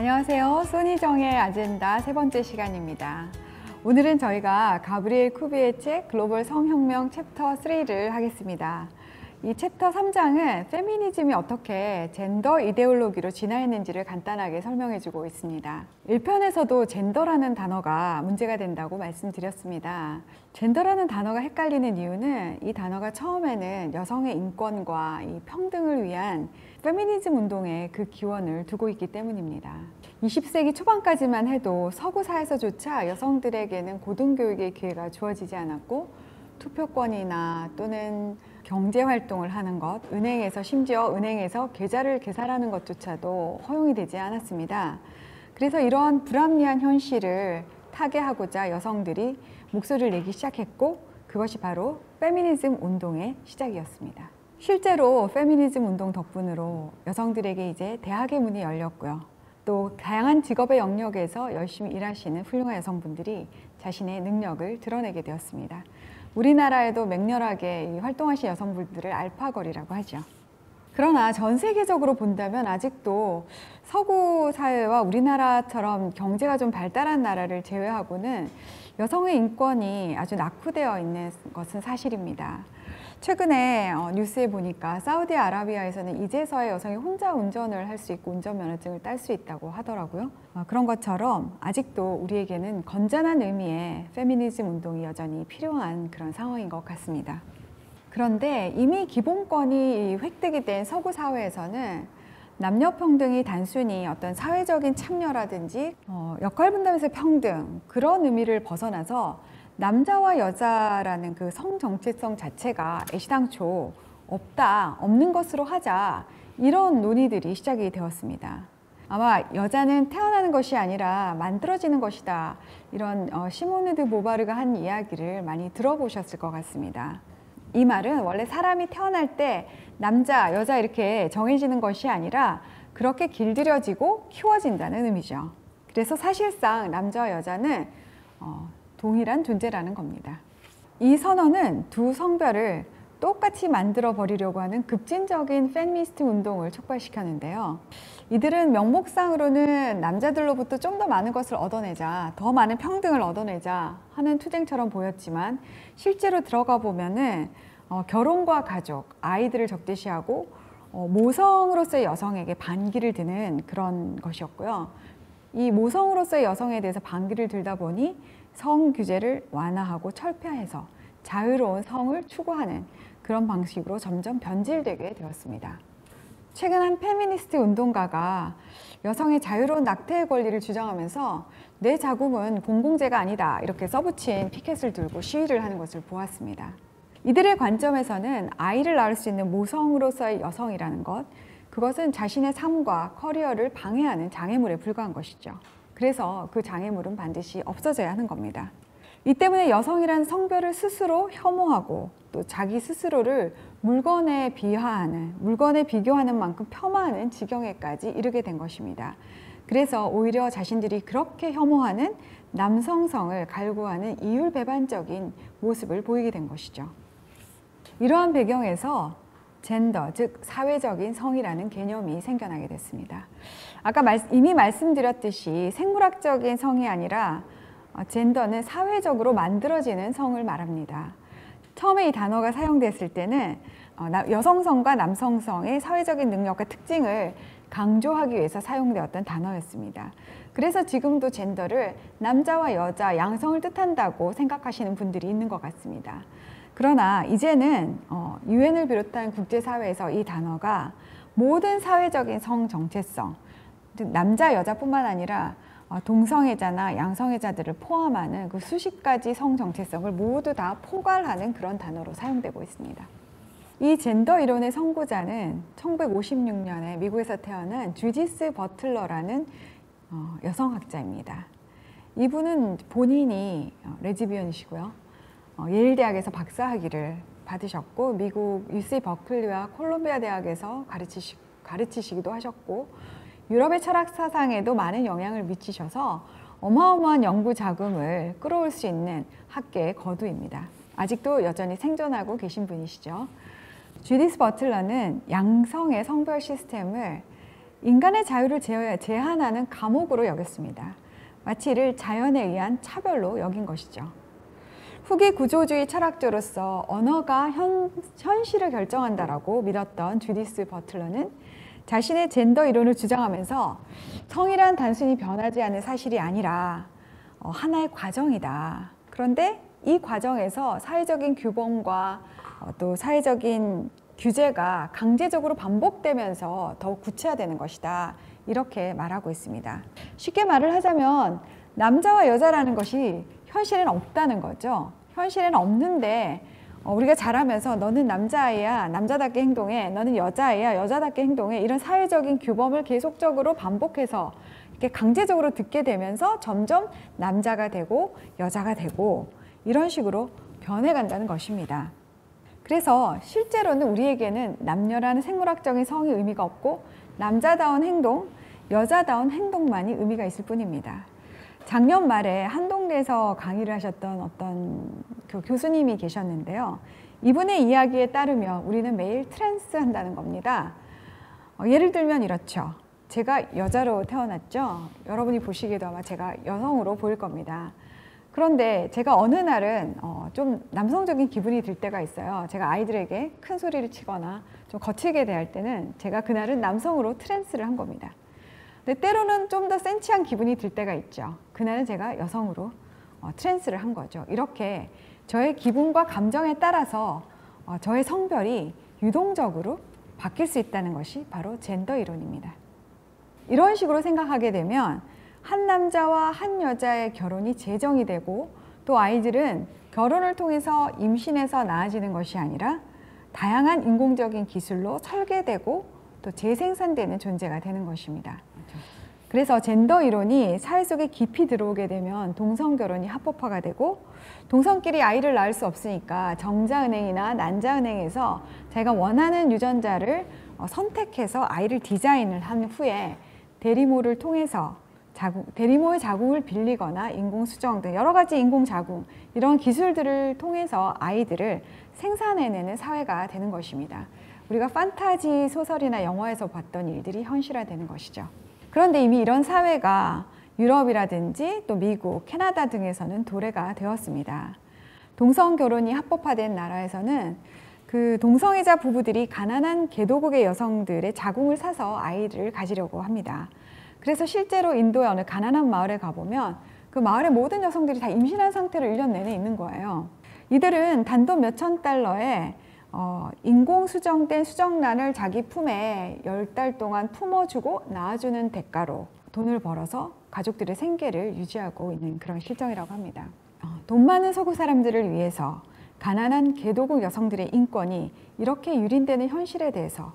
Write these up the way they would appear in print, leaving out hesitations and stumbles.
안녕하세요. 소니정의 아젠다 세 번째 시간입니다. 오늘은 저희가 가브리엘 쿠비의 책 글로벌 성혁명 챕터 3를 하겠습니다. 이 챕터 3장은 페미니즘이 어떻게 젠더 이데올로기로 진화했는지를 간단하게 설명해주고 있습니다. 1편에서도 젠더라는 단어가 문제가 된다고 말씀드렸습니다. 젠더라는 단어가 헷갈리는 이유는 이 단어가 처음에는 여성의 인권과 이 평등을 위한 페미니즘 운동에 그 기원을 두고 있기 때문입니다. 20세기 초반까지만 해도 서구 사회에서조차 여성들에게는 고등교육의 기회가 주어지지 않았고 투표권이나 또는 경제활동을 하는 것, 심지어 은행에서 계좌를 개설하는 것조차도 허용이 되지 않았습니다. 그래서 이러한 불합리한 현실을 타개하고자 여성들이 목소리를 내기 시작했고 그것이 바로 페미니즘 운동의 시작이었습니다. 실제로 페미니즘 운동 덕분으로 여성들에게 이제 대학의 문이 열렸고요. 또 다양한 직업의 영역에서 열심히 일하시는 훌륭한 여성분들이 자신의 능력을 드러내게 되었습니다. 우리나라에도 맹렬하게 활동하신 여성분들을 알파걸이라고 하죠. 그러나 전 세계적으로 본다면 아직도 서구 사회와 우리나라처럼 경제가 좀 발달한 나라를 제외하고는 여성의 인권이 아주 낙후되어 있는 것은 사실입니다. 최근에 뉴스에 보니까 사우디아라비아에서는 이제서야 여성이 혼자 운전을 할 수 있고 운전면허증을 딸 수 있다고 하더라고요. 그런 것처럼 아직도 우리에게는 건전한 의미의 페미니즘 운동이 여전히 필요한 그런 상황인 것 같습니다. 그런데 이미 기본권이 획득이 된 서구 사회에서는 남녀 평등이 단순히 어떤 사회적인 참여라든지 역할 분담에서 평등 그런 의미를 벗어나서 남자와 여자라는 그 성 정체성 자체가 애시당초 없는 것으로 하자 이런 논의들이 시작이 되었습니다. 아마 여자는 태어나는 것이 아니라 만들어지는 것이다 이런 시모네 드 보바르가 한 이야기를 많이 들어보셨을 것 같습니다. 이 말은 원래 사람이 태어날 때 남자, 여자 이렇게 정해지는 것이 아니라 그렇게 길들여지고 키워진다는 의미죠. 그래서 사실상 남자와 여자는 동일한 존재라는 겁니다. 이 선언은 두 성별을 똑같이 만들어 버리려고 하는 급진적인 페미니스트 운동을 촉발시켰는데요. 이들은 명목상으로는 남자들로부터 좀 더 많은 것을 얻어내자, 더 많은 평등을 얻어내자 하는 투쟁처럼 보였지만 실제로 들어가 보면은 결혼과 가족, 아이들을 적대시하고 모성으로서의 여성에게 반기를 드는 그런 것이었고요. 이 모성으로서의 여성에 대해서 반기를 들다 보니 성 규제를 완화하고 철폐해서 자유로운 성을 추구하는 그런 방식으로 점점 변질되게 되었습니다. 최근 한 페미니스트 운동가가 여성의 자유로운 낙태의 권리를 주장하면서 내 자궁은 공공재가 아니다 이렇게 써붙인 피켓을 들고 시위를 하는 것을 보았습니다. 이들의 관점에서는 아이를 낳을 수 있는 모성으로서의 여성이라는 것, 그것은 자신의 삶과 커리어를 방해하는 장애물에 불과한 것이죠. 그래서 그 장애물은 반드시 없어져야 하는 겁니다. 이 때문에 여성이란 성별을 스스로 혐오하고 또 자기 스스로를 물건에 비교하는 만큼 폄하하는 지경에까지 이르게 된 것입니다. 그래서 오히려 자신들이 그렇게 혐오하는 남성성을 갈구하는 이율배반적인 모습을 보이게 된 것이죠. 이러한 배경에서 젠더, 즉 사회적인 성이라는 개념이 생겨나게 됐습니다. 아까 이미 말씀드렸듯이 생물학적인 성이 아니라 젠더는 사회적으로 만들어지는 성을 말합니다. 처음에 이 단어가 사용됐을 때는 여성성과 남성성의 사회적인 능력과 특징을 강조하기 위해서 사용되었던 단어였습니다. 그래서 지금도 젠더를 남자와 여자, 양성을 뜻한다고 생각하시는 분들이 있는 것 같습니다. 그러나 이제는 유엔을 비롯한 국제사회에서 이 단어가 모든 사회적인 성 정체성, 남자, 여자뿐만 아니라 동성애자나 양성애자들을 포함하는 그 수십 가지 성 정체성을 모두 다 포괄하는 그런 단어로 사용되고 있습니다. 이 젠더 이론의 선구자는 1956년에 미국에서 태어난 주디스 버틀러라는 여성학자입니다. 이분은 본인이 레즈비언이시고요. 예일대학에서 박사학위를 받으셨고 미국 UC 버클리와 콜롬비아 대학에서 가르치시기도 하셨고 유럽의 철학 사상에도 많은 영향을 미치셔서 어마어마한 연구 자금을 끌어올 수 있는 학계의 거두입니다. 아직도 여전히 생존하고 계신 분이시죠. 주디스 버틀러는 양성의 성별 시스템을 인간의 자유를 제한하는 감옥으로 여겼습니다. 마치 이를 자연에 의한 차별로 여긴 것이죠. 후기 구조주의 철학자로서 언어가 현실을 결정한다라고 믿었던 주디스 버틀러는 자신의 젠더 이론을 주장하면서 성이란 단순히 변하지 않는 사실이 아니라 하나의 과정이다. 그런데 이 과정에서 사회적인 규범과 또 사회적인 규제가 강제적으로 반복되면서 더욱 구체화되는 것이다. 이렇게 말하고 있습니다. 쉽게 말을 하자면 남자와 여자라는 것이 현실에는 없다는 거죠. 현실에는 없는데 우리가 자라면서 너는 남자아이야, 남자답게 행동해. 너는 여자아이야, 여자답게 행동해. 이런 사회적인 규범을 계속적으로 반복해서 이렇게 강제적으로 듣게 되면서 점점 남자가 되고 여자가 되고 이런 식으로 변해간다는 것입니다. 그래서 실제로는 우리에게는 남녀라는 생물학적인 성이 의미가 없고 남자다운 행동, 여자다운 행동만이 의미가 있을 뿐입니다. 작년 말에 한동대에서 강의를 하셨던 어떤 교수님이 계셨는데요. 이분의 이야기에 따르면 우리는 매일 트랜스 한다는 겁니다. 예를 들면 이렇죠. 제가 여자로 태어났죠. 여러분이 보시기에도 아마 제가 여성으로 보일 겁니다. 그런데 제가 어느 날은 좀 남성적인 기분이 들 때가 있어요. 제가 아이들에게 큰 소리를 치거나 좀 거칠게 대할 때는 제가 그날은 남성으로 트랜스를 한 겁니다. 근데 때로는 좀 더 센치한 기분이 들 때가 있죠. 그날은 제가 여성으로 트랜스를 한 거죠. 이렇게 저의 기분과 감정에 따라서 저의 성별이 유동적으로 바뀔 수 있다는 것이 바로 젠더 이론입니다. 이런 식으로 생각하게 되면 한 남자와 한 여자의 결혼이 제정이 되고 또 아이들은 결혼을 통해서 임신해서 낳아지는 것이 아니라 다양한 인공적인 기술로 설계되고 또 재생산되는 존재가 되는 것입니다. 그래서 젠더 이론이 사회 속에 깊이 들어오게 되면 동성 결혼이 합법화가 되고 동성끼리 아이를 낳을 수 없으니까 정자은행이나 난자은행에서 자기가 원하는 유전자를 선택해서 아이를 디자인을 한 후에 대리모를 통해서 대리모의 자궁을 빌리거나 인공수정 등 여러 가지 인공자궁 이런 기술들을 통해서 아이들을 생산해내는 사회가 되는 것입니다. 우리가 판타지 소설이나 영화에서 봤던 일들이 현실화되는 것이죠. 그런데 이미 이런 사회가 유럽이라든지 또 미국, 캐나다 등에서는 도래가 되었습니다. 동성 결혼이 합법화된 나라에서는 그 동성애자 부부들이 가난한 개도국의 여성들의 자궁을 사서 아이를 가지려고 합니다. 그래서 실제로 인도의 어느 가난한 마을에 가보면 그 마을의 모든 여성들이 다 임신한 상태로 1년 내내 있는 거예요. 이들은 단돈 몇천 달러에 인공 수정된 수정란을 자기 품에 10달 동안 품어주고 낳아주는 대가로 돈을 벌어서 가족들의 생계를 유지하고 있는 그런 실정이라고 합니다. 돈 많은 서구 사람들을 위해서 가난한 개도국 여성들의 인권이 이렇게 유린되는 현실에 대해서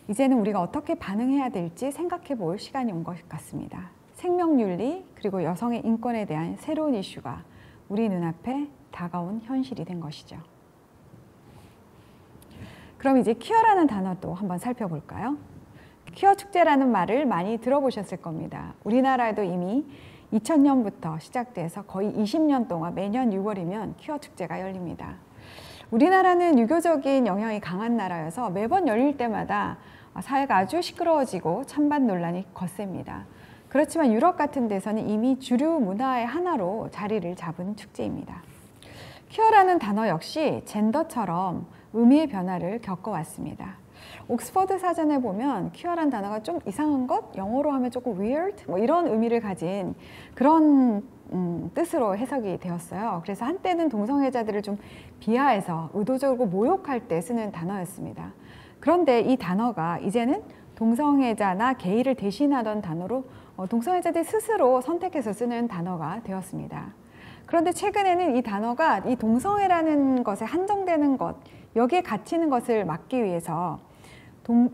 이제는 우리가 어떻게 반응해야 될지 생각해 볼 시간이 온 것 같습니다. 생명윤리 그리고 여성의 인권에 대한 새로운 이슈가 우리 눈앞에 다가온 현실이 된 것이죠. 그럼 이제 퀴어라는 단어도 한번 살펴볼까요? 퀴어 축제라는 말을 많이 들어보셨을 겁니다. 우리나라에도 이미 2000년부터 시작돼서 거의 20년 동안 매년 6월이면 퀴어 축제가 열립니다. 우리나라는 유교적인 영향이 강한 나라여서 매번 열릴 때마다 사회가 아주 시끄러워지고 찬반 논란이 거셉니다. 그렇지만 유럽 같은 데서는 이미 주류 문화의 하나로 자리를 잡은 축제입니다. 퀴어라는 단어 역시 젠더처럼 의미의 변화를 겪어왔습니다. 옥스퍼드 사전에 보면 퀴어라는 단어가 좀 이상한 것, 영어로 하면 조금 weird 뭐 이런 의미를 가진 그런 뜻으로 해석이 되었어요. 그래서 한때는 동성애자들을 좀 비하해서 의도적으로 모욕할 때 쓰는 단어였습니다. 그런데 이 단어가 이제는 동성애자나 게이를 대신하던 단어로 동성애자들 스스로 선택해서 쓰는 단어가 되었습니다. 그런데 최근에는 이 단어가 이 동성애라는 것에 한정되는 것, 여기에 갇히는 것을 막기 위해서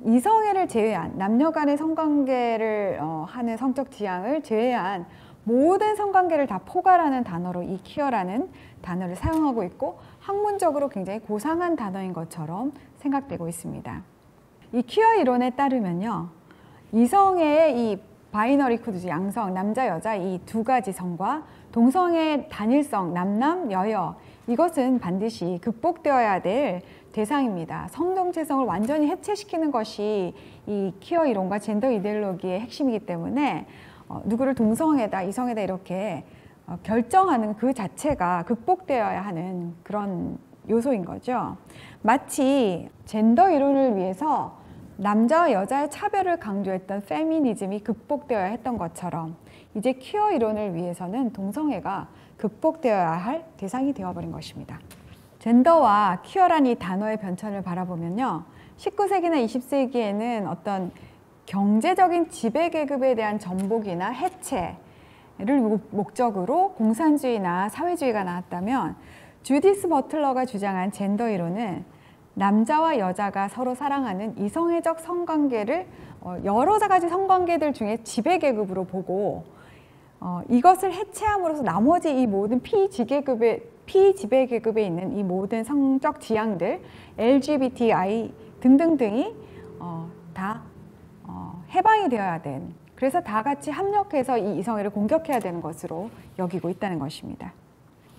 이성애를 제외한 남녀 간의 성관계를 하는 성적 지향을 제외한 모든 성관계를 다 포괄하는 단어로 이 퀴어라는 단어를 사용하고 있고 학문적으로 굉장히 고상한 단어인 것처럼 생각되고 있습니다. 이 퀴어 이론에 따르면요, 이성애의 이 바이너리 코드, 양성, 남자, 여자 이 두 가지 성과 동성애 단일성, 남남, 여여 이것은 반드시 극복되어야 될 대상입니다. 성정체성을 완전히 해체시키는 것이 이 퀴어 이론과 젠더 이데올로기의 핵심이기 때문에 누구를 동성애다, 이성애다 이렇게 결정하는 그 자체가 극복되어야 하는 그런 요소인 거죠. 마치 젠더 이론을 위해서 남자와 여자의 차별을 강조했던 페미니즘이 극복되어야 했던 것처럼 이제 퀴어 이론을 위해서는 동성애가 극복되어야 할 대상이 되어버린 것입니다. 젠더와 퀴어란 이 단어의 변천을 바라보면요, 19세기나 20세기에는 어떤 경제적인 지배계급에 대한 전복이나 해체를 목적으로 공산주의나 사회주의가 나왔다면, 주디스 버틀러가 주장한 젠더 이론은 남자와 여자가 서로 사랑하는 이성애적 성관계를 여러 가지 성관계들 중에 지배계급으로 보고 이것을 해체함으로써 나머지 이 모든 피지배계급에 있는 이 모든 성적 지향들, LGBTI 등등등이 다 해방이 되어야 된, 그래서 다 같이 합력해서 이 이성애를 공격해야 되는 것으로 여기고 있다는 것입니다.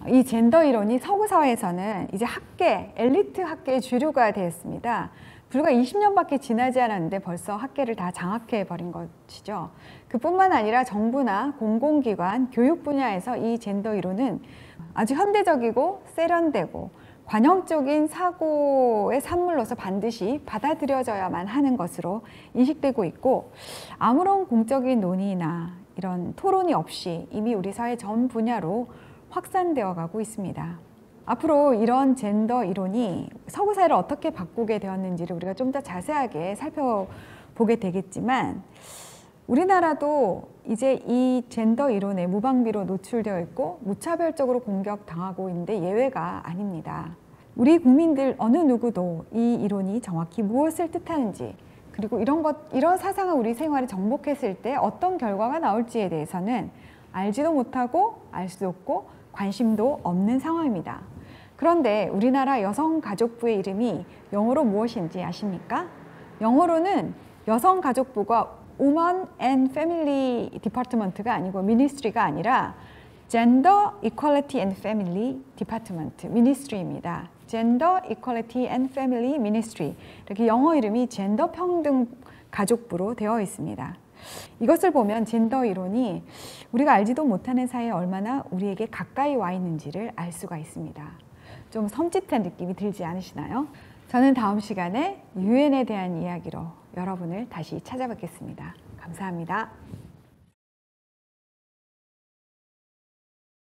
이 젠더 이론이 서구 사회에서는 이제 학계, 엘리트 학계의 주류가 되었습니다. 불과 20년밖에 지나지 않았는데 벌써 학계를 다 장악해 버린 것이죠. 그뿐만 아니라 정부나 공공기관, 교육 분야에서 이 젠더 이론은 아주 현대적이고 세련되고 관용적인 사고의 산물로서 반드시 받아들여져야만 하는 것으로 인식되고 있고, 아무런 공적인 논의나 이런 토론이 없이 이미 우리 사회 전 분야로 확산되어 가고 있습니다. 앞으로 이런 젠더 이론이 서구 사회를 어떻게 바꾸게 되었는지를 우리가 좀 더 자세하게 살펴보게 되겠지만, 우리나라도 이제 이 젠더 이론에 무방비로 노출되어 있고 무차별적으로 공격당하고 있는데 예외가 아닙니다. 우리 국민들 어느 누구도 이 이론이 정확히 무엇을 뜻하는지, 그리고 이런 사상을 우리 생활에 정복했을 때 어떤 결과가 나올지에 대해서는 알지도 못하고 알 수도 없고 관심도 없는 상황입니다. 그런데 우리나라 여성가족부의 이름이 영어로 무엇인지 아십니까? 영어로는 여성가족부가 Women and Family Department가 아니고 Ministry가 아니라 Gender Equality and Family Department, Ministry입니다. Gender Equality and Family Ministry, 이렇게 영어 이름이 젠더 평등 가족부로 되어 있습니다. 이것을 보면 젠더 이론이 우리가 알지도 못하는 사이에 얼마나 우리에게 가까이 와 있는지를 알 수가 있습니다. 좀 섬찟한 느낌이 들지 않으시나요? 저는 다음 시간에 유엔에 대한 이야기로 여러분을 다시 찾아뵙겠습니다. 감사합니다.